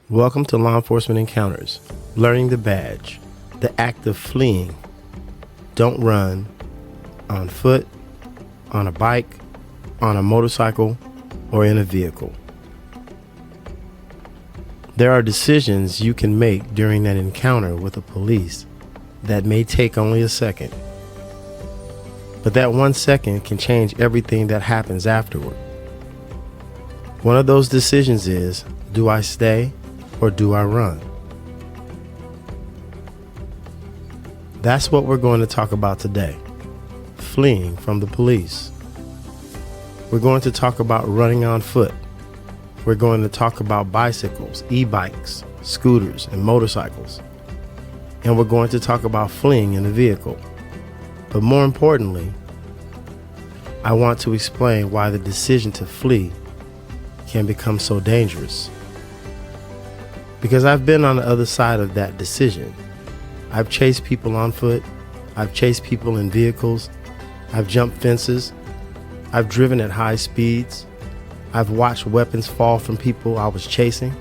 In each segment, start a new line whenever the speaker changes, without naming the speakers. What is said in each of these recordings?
Welcome to Law Enforcement Encounters, learning the badge, the act of fleeing. Don't run on foot, on a bike, on a motorcycle, or in a vehicle. There are decisions you can make during an encounter with the police that may take only a second. But that 1 second can change everything that happens afterward. One of those decisions is, do I stay or do I run? That's what we're going to talk about today. Fleeing from the police. We're going to talk about running on foot. We're going to talk about bicycles, e-bikes, scooters, and motorcycles. And we're going to talk about fleeing in a vehicle. But more importantly, I want to explain why the decision to flee can become so dangerous. Because I've been on the other side of that decision. I've chased people on foot. I've chased people in vehicles. I've jumped fences. I've driven at high speeds. I've watched weapons fall from people I was chasing.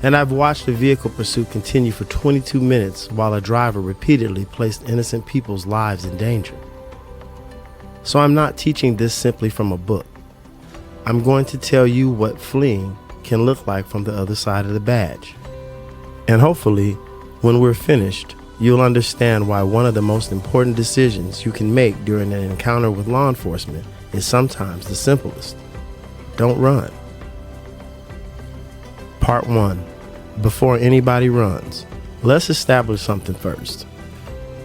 And I've watched the vehicle pursuit continue for 22 minutes while a driver repeatedly placed innocent people's lives in danger. So I'm not teaching this simply from a book. I'm going to tell you what fleeing can look like from the other side of the badge. And hopefully, when we're finished, you'll understand why one of the most important decisions you can make during an encounter with law enforcement is sometimes the simplest. Don't run. Part 1. Before anybody runs, let's establish something first.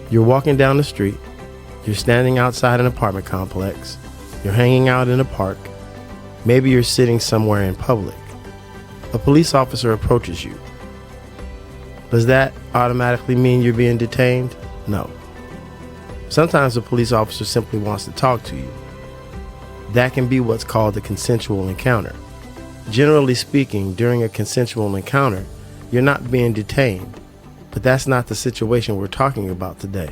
You're walking down the street. You're standing outside an apartment complex. You're hanging out in a park. Maybe you're sitting somewhere in public. A police officer approaches you. Does that automatically mean you're being detained? No. Sometimes a police officer simply wants to talk to you. That can be what's called a consensual encounter. Generally speaking, during a consensual encounter, you're not being detained, but that's not the situation we're talking about today.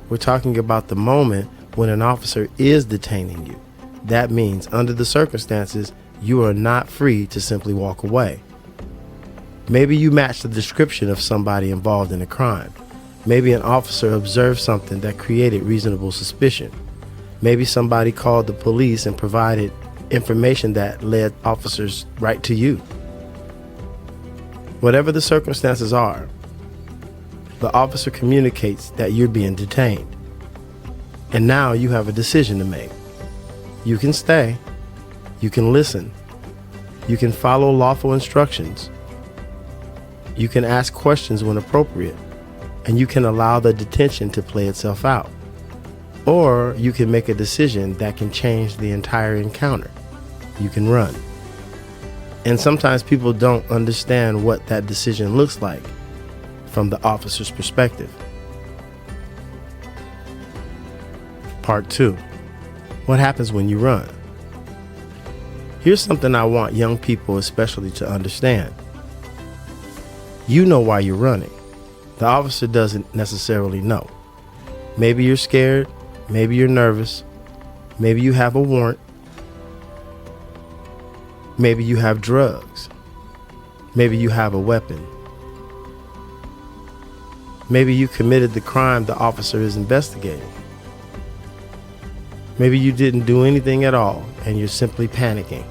We're talking about the moment when an officer is detaining you. That means, under the circumstances, you are not free to simply walk away. Maybe you match the description of somebody involved in a crime. Maybe an officer observed something that created reasonable suspicion. Maybe somebody called the police and provided information that led officers right to you. Whatever the circumstances are, the officer communicates that you're being detained. And now you have a decision to make. You can stay. You can listen. You can follow lawful instructions. You can ask questions when appropriate. And you can allow the detention to play itself out. Or you can make a decision that can change the entire encounter. You can run. And sometimes people don't understand what that decision looks like from the officer's perspective. Part 2. What happens when you run? Here's something I want young people especially to understand. You know why you're running. The officer doesn't necessarily know. Maybe you're scared. Maybe you're nervous. Maybe you have a warrant. Maybe you have drugs. Maybe you have a weapon. Maybe you committed the crime the officer is investigating. Maybe you didn't do anything at all and you're simply panicking.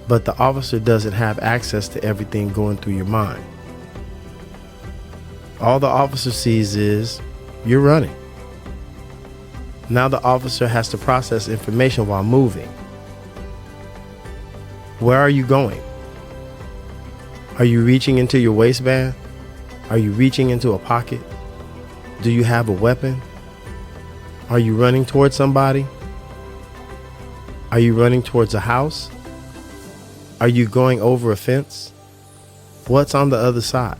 But the officer doesn't have access to everything going through your mind. All the officer sees is you're running. Now the officer has to process information while moving. Where are you going? Are you reaching into your waistband? Are you reaching into a pocket? Do you have a weapon? Are you running towards somebody? Are you running towards a house? Are you going over a fence? What's on the other side?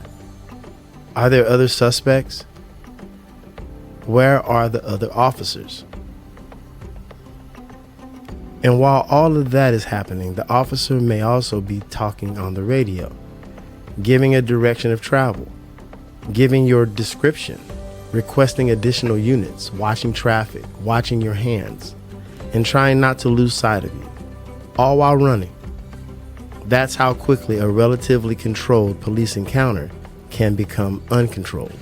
Are there other suspects? Where are the other officers? And while all of that is happening, the officer may also be talking on the radio, giving a direction of travel, giving your description, requesting additional units, watching traffic, watching your hands, and trying not to lose sight of you, all while running. That's how quickly a relatively controlled police encounter can become uncontrolled.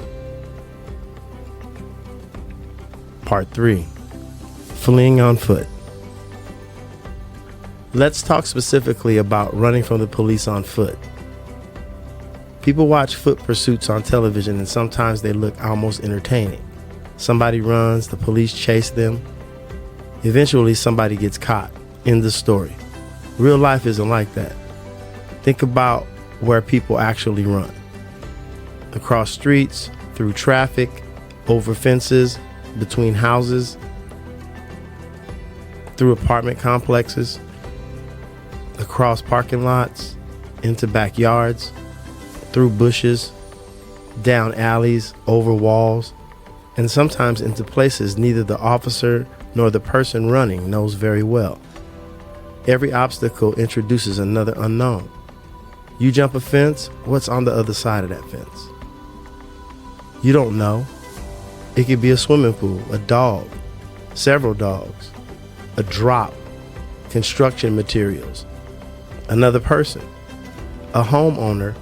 Part 3. Fleeing on foot. Let's talk specifically about running from the police on foot. People watch foot pursuits on television and sometimes they look almost entertaining. Somebody runs, the police chase them. Eventually somebody gets caught. End the story. Real life isn't like that. Think about where people actually run. Across streets, through traffic, over fences, between houses, through apartment complexes, across parking lots, into backyards, through bushes, down alleys, over walls, and sometimes into places neither the officer nor the person running knows very well. Every obstacle introduces another unknown. You jump a fence, what's on the other side of that fence? You don't know. It could be a swimming pool, a dog, several dogs, a drop, construction materials, another person, a homeowner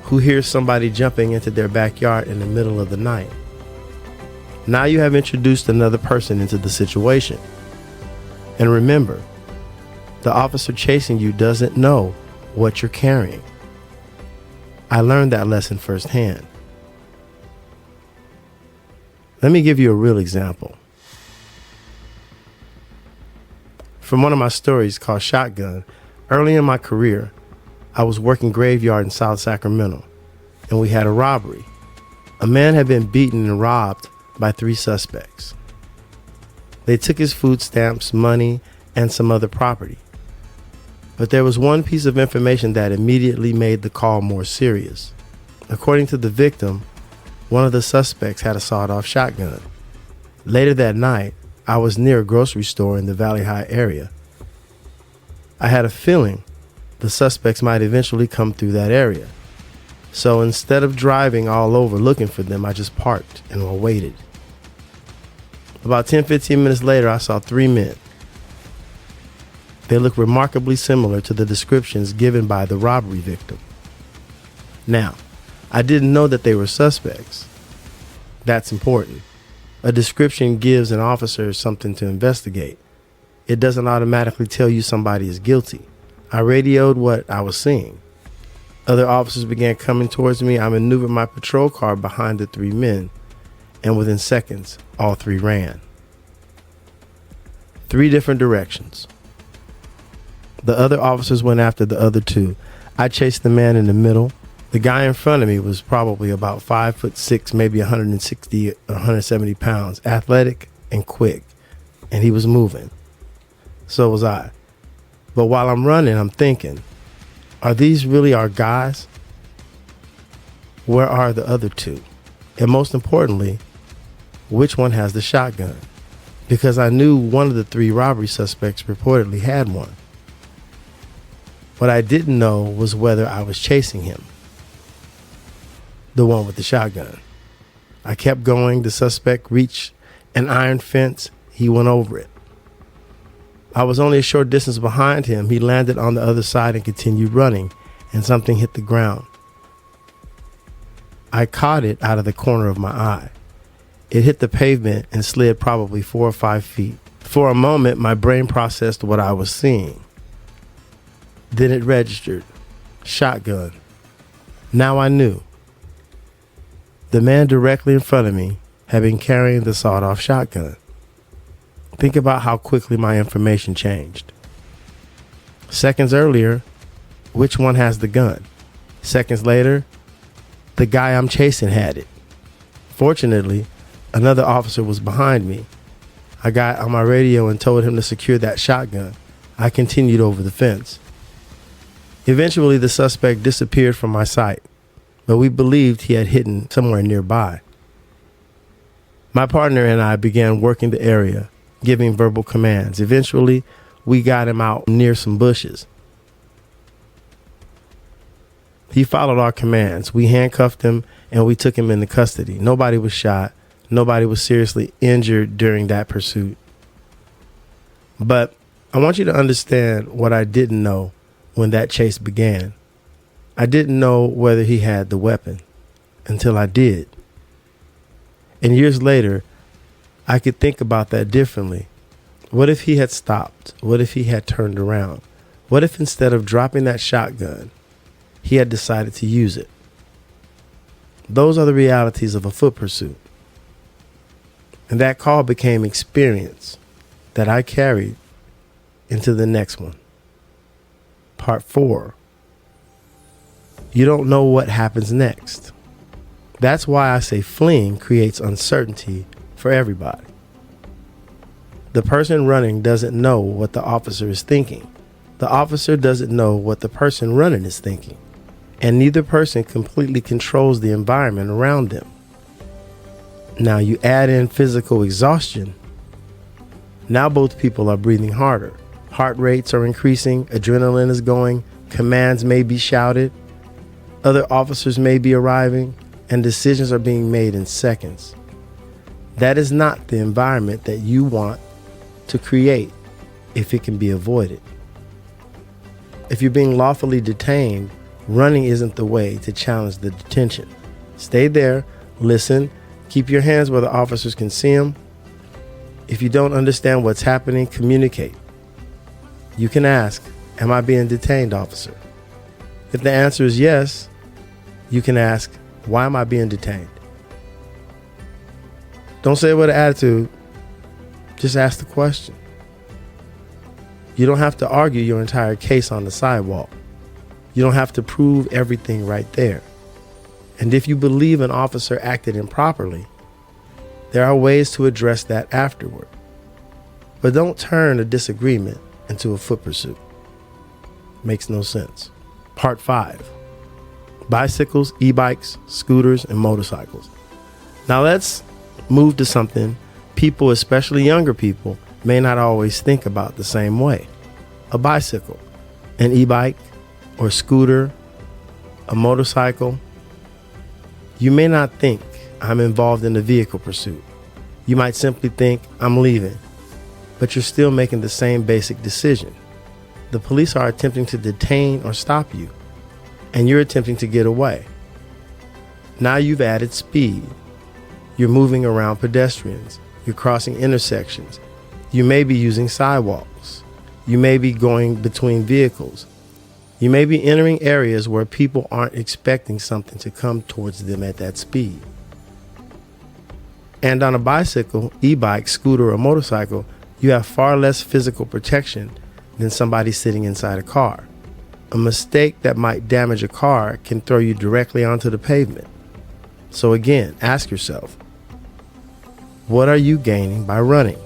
who hears somebody jumping into their backyard in the middle of the night. Now you have introduced another person into the situation. And remember, the officer chasing you doesn't know what you're carrying. I learned that lesson firsthand. Let me give you a real example. From one of my stories called Shotgun, early in my career, I was working graveyard in South Sacramento, and we had a robbery. A man had been beaten and robbed by 3 suspects. They took his food stamps, money, and some other property. But there was one piece of information that immediately made the call more serious. According to the victim, one of the suspects had a sawed-off shotgun. Later that night, I was near a grocery store in the Vallejo area. I had a feeling the suspects might eventually come through that area. So instead of driving all over looking for them, I just parked and waited. About 10-15 minutes later, I saw 3 men. They looked remarkably similar to the descriptions given by the robbery victim. Now, I didn't know that they were suspects. That's important. A description gives an officer something to investigate. It doesn't automatically tell you somebody is guilty. I radioed what I was seeing. Other officers began coming towards me. I maneuvered my patrol car behind the 3 men, and within seconds, all 3 ran. 3 different directions. The other officers went after the other 2. I chased the man in the middle. The guy in front of me was probably about 5'6", maybe 160 or 170 pounds, athletic and quick, and he was moving. So was I. But while I'm running, I'm thinking, are these really our guys? Where are the other 2? And most importantly, which one has the shotgun? Because I knew one of the 3 robbery suspects reportedly had one. What I didn't know was whether I was chasing him, the one with the shotgun. I kept going. The suspect reached an iron fence. He went over it. I was only a short distance behind him. He landed on the other side and continued running, and something hit the ground. I caught it out of the corner of my eye. It hit the pavement and slid probably 4 or 5 feet. For a moment, my brain processed what I was seeing. Then it registered. Shotgun. Now I knew. The man directly in front of me had been carrying the sawed-off shotgun. Think about how quickly my information changed. Seconds earlier, which one has the gun? Seconds later, the guy I'm chasing had it. Fortunately, another officer was behind me. I got on my radio and told him to secure that shotgun. I continued over the fence. Eventually, the suspect disappeared from my sight, but we believed he had hidden somewhere nearby. My partner and I began working the area, giving verbal commands. Eventually, we got him out near some bushes. He followed our commands. We handcuffed him and we took him into custody. Nobody was shot. Nobody was seriously injured during that pursuit. But I want you to understand what I didn't know when that chase began. I didn't know whether he had the weapon until I did. And years later, I could think about that differently. What if he had stopped? What if he had turned around? What if instead of dropping that shotgun, he had decided to use it? Those are the realities of a foot pursuit. And that call became experience that I carried into the next one. Part 4. You don't know what happens next. That's why I say fleeing creates uncertainty for everybody. The person running doesn't know what the officer is thinking. The officer doesn't know what the person running is thinking. And neither person completely controls the environment around them. Now you add in physical exhaustion. Now both people are breathing harder. Heart rates are increasing, adrenaline is going, commands may be shouted, other officers may be arriving, and decisions are being made in seconds. That is not the environment that you want to create if it can be avoided. If you're being lawfully detained, running isn't the way to challenge the detention. Stay there, listen, keep your hands where the officers can see them. If you don't understand what's happening, communicate. You can ask, "Am I being detained, officer?" If the answer is yes, you can ask, "Why am I being detained?" Don't say it with an attitude. Just ask the question. You don't have to argue your entire case on the sidewalk. You don't have to prove everything right there. And if you believe an officer acted improperly, there are ways to address that afterward. But don't turn a disagreement into a foot pursuit. Makes no sense. Part 5. Bicycles, e-bikes, scooters, and motorcycles. Now let's move to something people, especially younger people, may not always think about the same way. A bicycle, an e-bike, or scooter, a motorcycle. You may not think I'm involved in a vehicle pursuit. You might simply think I'm leaving, but you're still making the same basic decision. The police are attempting to detain or stop you, and you're attempting to get away. Now you've added speed. You're moving around pedestrians. You're crossing intersections. You may be using sidewalks. You may be going between vehicles. You may be entering areas where people aren't expecting something to come towards them at that speed. And on a bicycle, e-bike, scooter, or motorcycle, you have far less physical protection than somebody sitting inside a car. A mistake that might damage a car can throw you directly onto the pavement. So again, ask yourself, what are you gaining by running?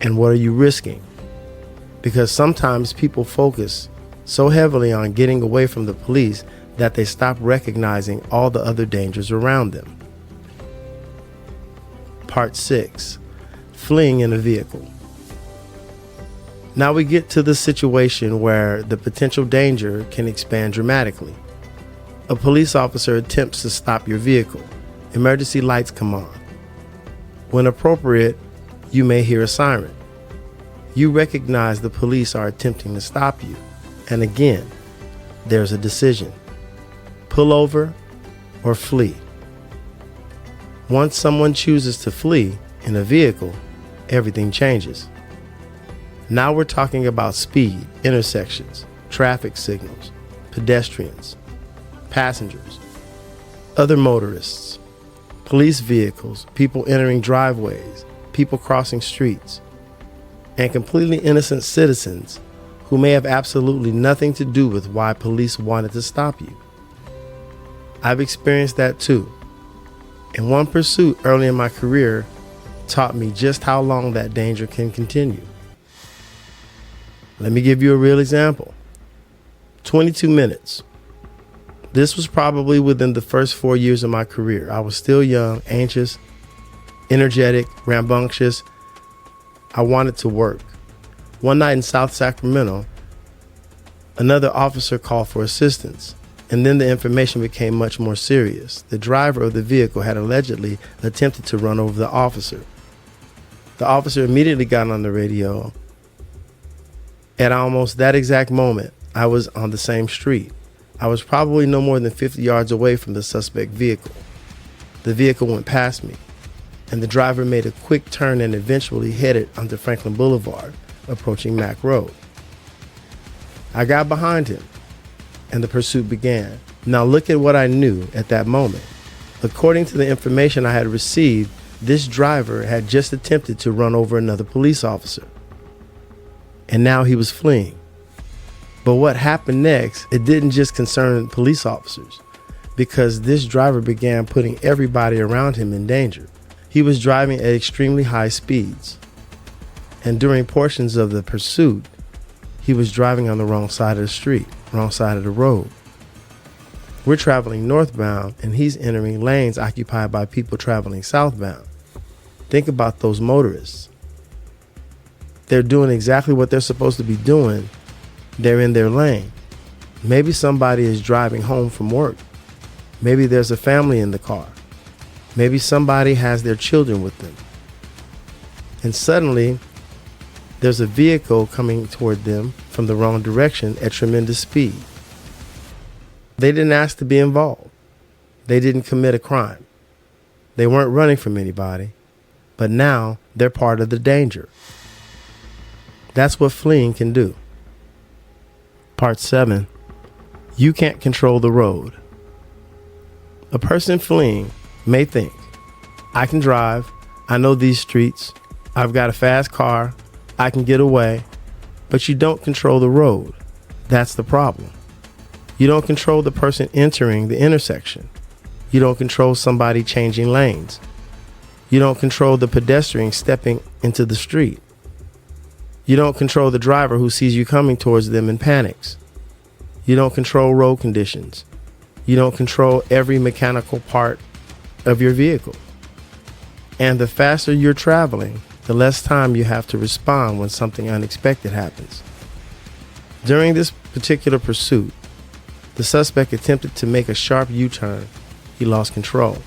And what are you risking? Because sometimes people focus so heavily on getting away from the police that they stop recognizing all the other dangers around them. Part 6. Fleeing in a vehicle. Now we get to the situation where the potential danger can expand dramatically. A police officer attempts to stop your vehicle. Emergency lights come on. When appropriate, you may hear a siren. You recognize the police are attempting to stop you. And again, there's a decision. Pull over or flee. Once someone chooses to flee in a vehicle, everything changes. Now we're talking about speed, intersections, traffic signals, pedestrians, passengers, other motorists, police vehicles, people entering driveways, people crossing streets, and completely innocent citizens who may have absolutely nothing to do with why police wanted to stop you. I've experienced that too. And one pursuit early in my career taught me just how long that danger can continue. Let me give you a real example. 22 minutes. This was probably within the first 4 years of my career. I was still young, anxious, energetic, rambunctious. I wanted to work. One night in South Sacramento, another officer called for assistance, and then the information became much more serious. The driver of the vehicle had allegedly attempted to run over the officer. The officer immediately got on the radio At almost that exact moment, I was on the same street. I was probably no more than 50 yards away from the suspect vehicle. The vehicle went past me, and the driver made a quick turn and eventually headed onto Franklin Boulevard, approaching Mack Road. I got behind him, and the pursuit began. Now look at what I knew at that moment. According to the information I had received, this driver had just attempted to run over another police officer, and now he was fleeing. But what happened next, it didn't just concern police officers, because this driver began putting everybody around him in danger. He was driving at extremely high speeds, and during portions of the pursuit, he was driving on the wrong side of the street, wrong side of the road. We're traveling northbound, and he's entering lanes occupied by people traveling southbound. Think about those motorists. They're doing exactly what they're supposed to be doing. They're in their lane. Maybe somebody is driving home from work. Maybe there's a family in the car. Maybe somebody has their children with them. And suddenly, there's a vehicle coming toward them from the wrong direction at tremendous speed. They didn't ask to be involved. They didn't commit a crime. They weren't running from anybody, but now they're part of the danger. That's what fleeing can do. Part 7. You can't control the road. A person fleeing may think, I can drive, I know these streets, I've got a fast car, I can get away, but you don't control the road. That's the problem. You don't control the person entering the intersection. You don't control somebody changing lanes. You don't control the pedestrian stepping into the street. You don't control the driver who sees you coming towards them and panics. You don't control road conditions. You don't control every mechanical part of your vehicle. And the faster you're traveling, the less time you have to respond when something unexpected happens. During this particular pursuit, the suspect attempted to make a sharp U-turn. He lost control,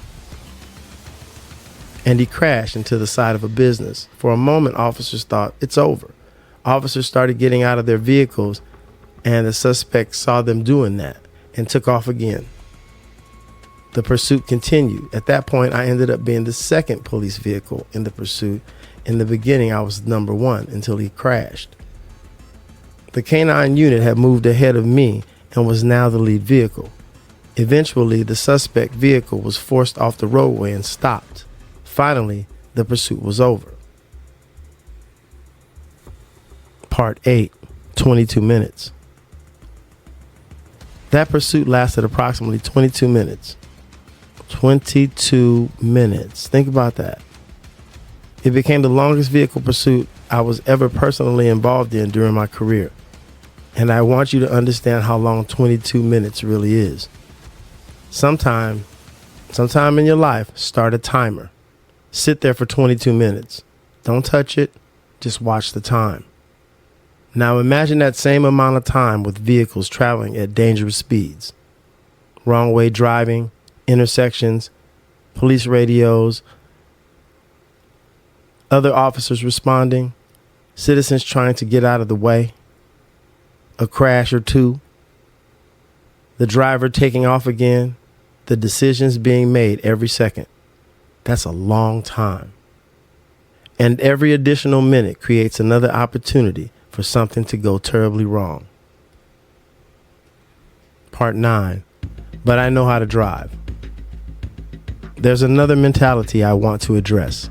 and he crashed into the side of a business. For a moment, officers thought it's over. Officers started getting out of their vehicles, and the suspect saw them doing that and took off again. The pursuit continued. At that point, I ended up being the second police vehicle in the pursuit. In the beginning, I was number 1 until he crashed. The K-9 unit had moved ahead of me and was now the lead vehicle. Eventually, the suspect vehicle was forced off the roadway and stopped. Finally, the pursuit was over. Part 8, 22 minutes. That pursuit lasted approximately 22 minutes. 22 minutes. Think about that. It became the longest vehicle pursuit I was ever personally involved in during my career. And I want you to understand how long 22 minutes really is. Sometime in your life, start a timer. Sit there for 22 minutes. Don't touch it. Just watch the time. Now imagine that same amount of time with vehicles traveling at dangerous speeds. Wrong way driving, intersections, police radios, other officers responding, citizens trying to get out of the way, a crash or two, the driver taking off again, the decisions being made every second. That's a long time. And every additional minute creates another opportunity for something to go terribly wrong. Part 9. But I know how to drive. There's another mentality I want to address.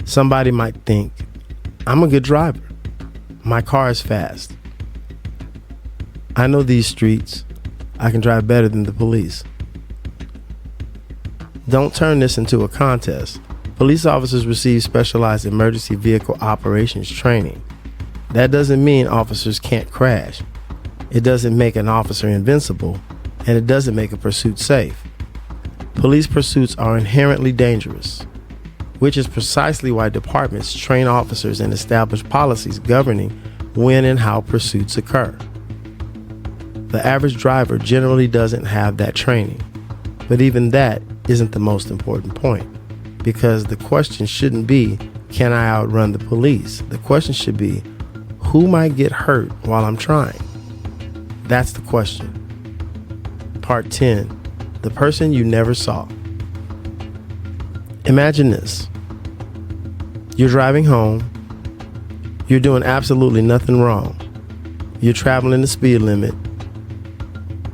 Somebody might think, I'm a good driver. My car is fast. I know these streets. I can drive better than the police. Don't turn this into a contest. Police officers receive specialized emergency vehicle operations training. That doesn't mean officers can't crash. It doesn't make an officer invincible, and it doesn't make a pursuit safe. Police pursuits are inherently dangerous, which is precisely why departments train officers and establish policies governing when and how pursuits occur. The average driver generally doesn't have that training, but even that isn't the most important point, because the question shouldn't be, can I outrun the police? The question should be, Who might get hurt while I'm trying? That's the question. Part 10, the person you never saw. Imagine this. You're driving home. You're doing absolutely nothing wrong. You're traveling the speed limit.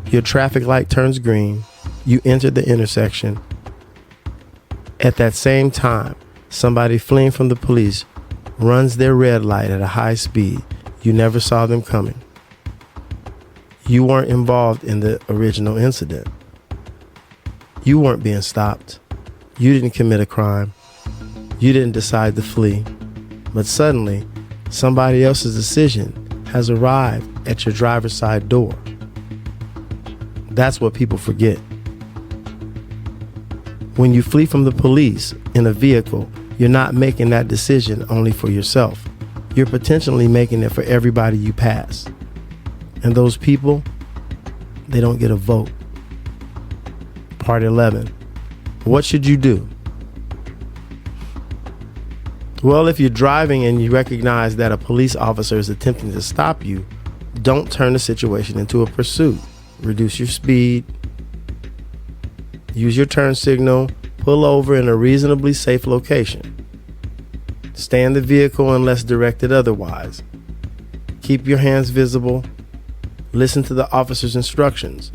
Your traffic light turns green. You enter the intersection. At that same time, somebody fleeing from the police runs their red light at a high speed. You never saw them coming. You weren't involved in the original incident. You weren't being stopped. You didn't commit a crime. You didn't decide to flee. But suddenly, somebody else's decision has arrived at your driver's side door. That's what people forget. When you flee from the police in a vehicle, you're not making that decision only for yourself. You're potentially making it for everybody you pass. And those people, they don't get a vote. Part 11. What should you do? Well, if you're driving and you recognize that a police officer is attempting to stop you, don't turn the situation into a pursuit. Reduce your speed. Use your turn signal. Pull over in a reasonably safe location. Stay in the vehicle unless directed otherwise. Keep your hands visible. Listen to the officer's instructions.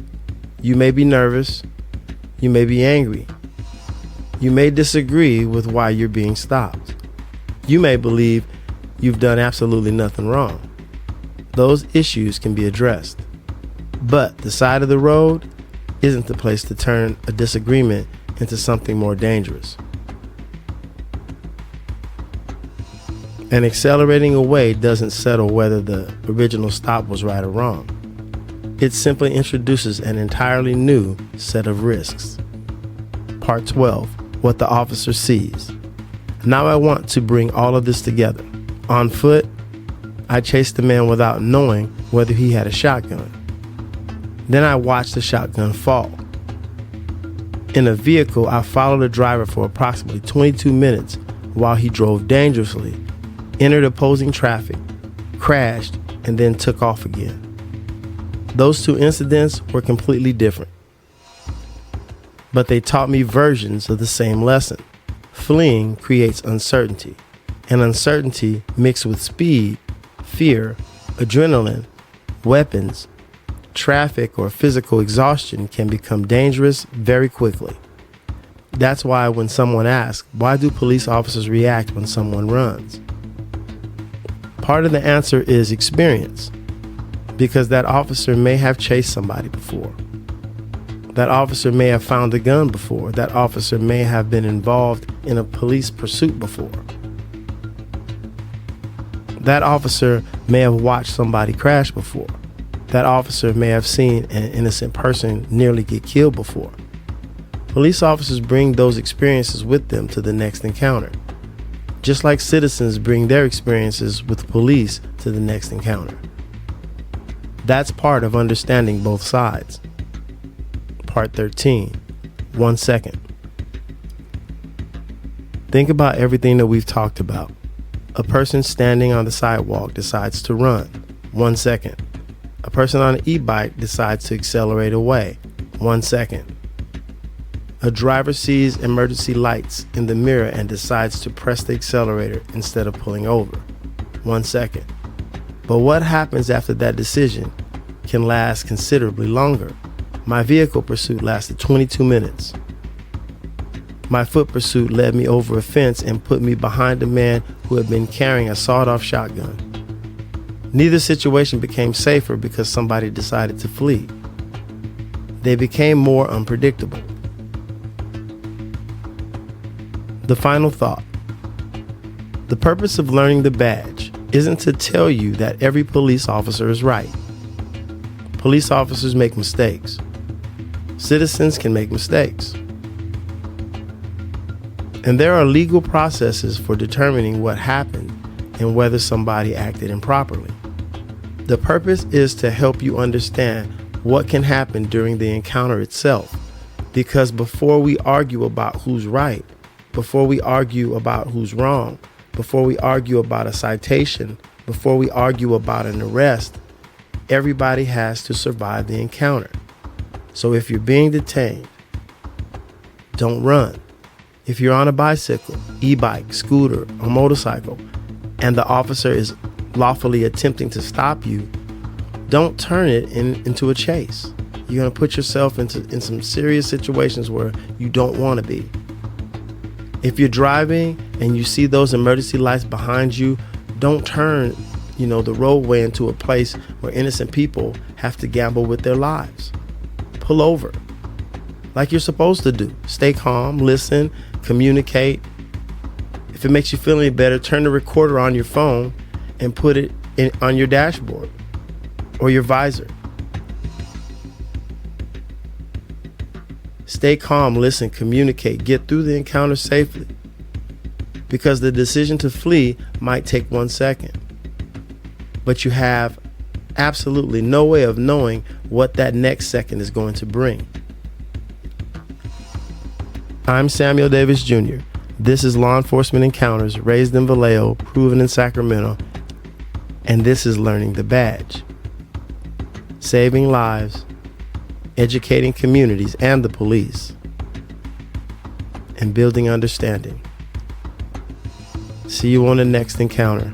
You may be nervous. You may be angry. You may disagree with why you're being stopped. You may believe you've done absolutely nothing wrong. Those issues can be addressed. But the side of the road isn't the place to turn a disagreement into something more dangerous. And accelerating away doesn't settle whether the original stop was right or wrong. It simply introduces an entirely new set of risks. Part 12, what the officer sees. Now I want to bring all of this together. On foot, I chased the man without knowing whether he had a shotgun. Then I watched the shotgun fall. In a vehicle, I followed the driver for approximately 22 minutes while he drove dangerously, entered opposing traffic, crashed, and then took off again. Those two incidents were completely different, but they taught me versions of the same lesson. Fleeing creates uncertainty, and uncertainty mixed with speed, fear, adrenaline, weapons, traffic, or physical exhaustion can become dangerous very quickly. That's why when someone asks, why do police officers react when someone runs? Part of the answer is experience, because that officer may have chased somebody before. That officer may have found a gun before. That officer may have been involved in a police pursuit before. That officer may have watched somebody crash before. That officer may have seen an innocent person nearly get killed before. Police officers bring those experiences with them to the next encounter, just like citizens bring their experiences with police to the next encounter. That's part of understanding both sides. Part 13, 1 second. Think about everything that we've talked about. A person standing on the sidewalk decides to run. 1 second. A person on an e-bike decides to accelerate away. 1 second. A driver sees emergency lights in the mirror and decides to press the accelerator instead of pulling over. 1 second. But what happens after that decision can last considerably longer. My vehicle pursuit lasted 22 minutes. My foot pursuit led me over a fence and put me behind a man who had been carrying a sawed-off shotgun. Neither situation became safer because somebody decided to flee. They became more unpredictable. The final thought. The purpose of learning the badge isn't to tell you that every police officer is right. Police officers make mistakes. Citizens can make mistakes. And there are legal processes for determining what happened and whether somebody acted improperly. The purpose is to help you understand what can happen during the encounter itself. Because before we argue about who's right, before we argue about who's wrong, before we argue about a citation, before we argue about an arrest, everybody has to survive the encounter. So if you're being detained, don't run. If you're on a bicycle, e-bike, scooter, or motorcycle, and the officer is lawfully attempting to stop you, don't turn it into a chase. You're going to put yourself in some serious situations where you don't want to be. If you're driving and you see those emergency lights behind you, don't turn, the roadway into a place where innocent people have to gamble with their lives. Pull over like you're supposed to do. Stay calm, listen, communicate. If it makes you feel any better, turn the recorder on your phone and put it on your dashboard or your visor. Stay calm, listen, communicate, get through the encounter safely, because the decision to flee might take 1 second, but you have absolutely no way of knowing what that next second is going to bring. I'm Samuel Davis Jr. This is Law Enforcement Encounters, raised in Vallejo, proven in Sacramento, and this is Learning the Badge. Saving lives, educating communities and the police, and building understanding. See you on the next encounter.